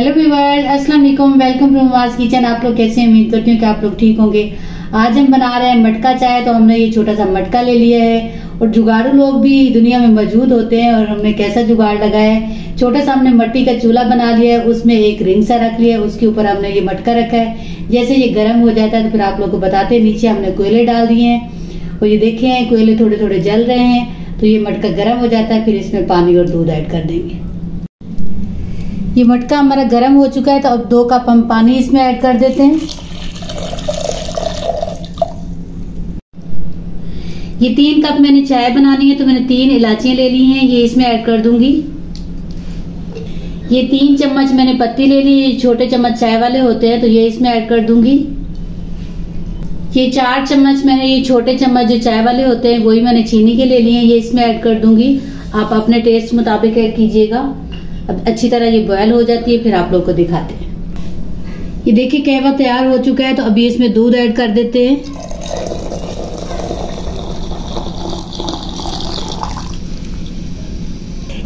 Hello viewers, अस्सलाम वालेकुम, welcome to मुमाज़ kitchen. आप लोग कैसे हैं? उम्मीद करती हूँ कि आप लोग ठीक होंगे। आज हम बना रहे हैं मटका चाय। तो हमने ये छोटा सा मटका ले लिया है और जुगाड़ू लोग भी दुनिया में मौजूद होते हैं। और हमने कैसा जुगाड़ लगाया है, छोटा सा हमने मिट्टी का चूल्हा बना लिया है, उसमें एक रिंग सा रख लिया है, उसके ऊपर हमने ये मटका रखा है। जैसे ये गर्म हो जाता है तो फिर आप लोग को बताते हैं। नीचे हमने कोयले डाल दिए हैं और ये देखे हैं कोयले थोड़े थोड़े जल रहे हैं। तो ये मटका गर्म हो जाता है, फिर इसमें पानी और दूध ऐड कर देंगे। ये मटका हमारा गर्म हो चुका है, तो अब 2 कप हम पानी इसमें ऐड कर देते हैं। ये 3 कप मैंने चाय बनानी है, तो मैंने 3 इलायचियां ले ली हैं, ये इसमें ऐड कर दूंगी। ये 3 चम्मच मैंने पत्ती ले ली, ये छोटे चम्मच चाय वाले होते हैं, तो ये इसमें ऐड कर दूंगी। ये 4 चम्मच मैंने ये छोटे चम्मच जो चाय वाले होते हैं वही मैंने चीनी के ले लिए हैं, ये इसमें ऐड कर दूंगी। आप अपने टेस्ट मुताबिक ऐड कीजिएगा। अब अच्छी तरह ये बॉयल हो जाती है, फिर आप लोग को दिखाते हैं। ये देखिए कहवा तैयार हो चुका है, तो अभी इसमें दूध ऐड कर देते हैं।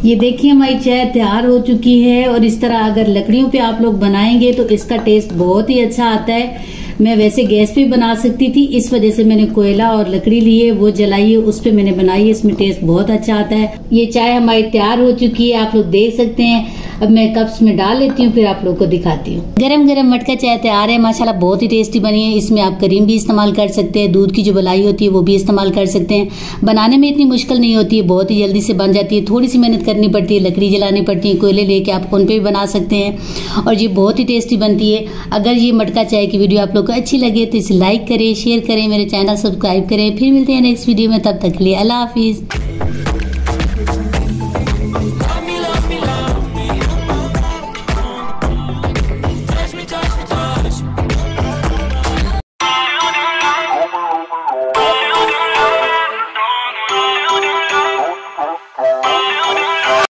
ये देखिए हमारी चाय तैयार हो चुकी है। और इस तरह अगर लकड़ियों पे आप लोग बनाएंगे तो इसका टेस्ट बहुत ही अच्छा आता है। मैं वैसे गैस पे बना सकती थी, इस वजह से मैंने कोयला और लकड़ी लिए, वो जलाई है, उस पे मैंने बनाई है। इसमें टेस्ट बहुत अच्छा आता है। ये चाय हमारी तैयार हो चुकी है, आप लोग देख सकते हैं। अब मैं कप्स में डाल लेती हूँ, फिर आप लोग को दिखाती हूँ। गरम गरम मटका चाय तैयार है, माशाल्लाह बहुत ही टेस्टी बनी है। इसमें आप क्रीम भी इस्तेमाल कर सकते हैं, दूध की जो मलाई होती है वो भी इस्तेमाल कर सकते हैं। बनाने में इतनी मुश्किल नहीं होती है, बहुत ही जल्दी से बन जाती है। थोड़ी सी मेहनत करनी पड़ती है, लकड़ी जलानी पड़ती है, कोयले लेके आप उन पे भी बना सकते हैं। और ये बहुत ही टेस्टी बनती है। अगर ये मटका चाय की वीडियो आप लोग को अच्छी लगे तो इसे लाइक करें, शेयर करें, मेरे चैनल सब्सक्राइब करें। फिर मिलते हैं नेक्स्ट वीडियो में, तब तक के लिए अल्लाह हाफिज।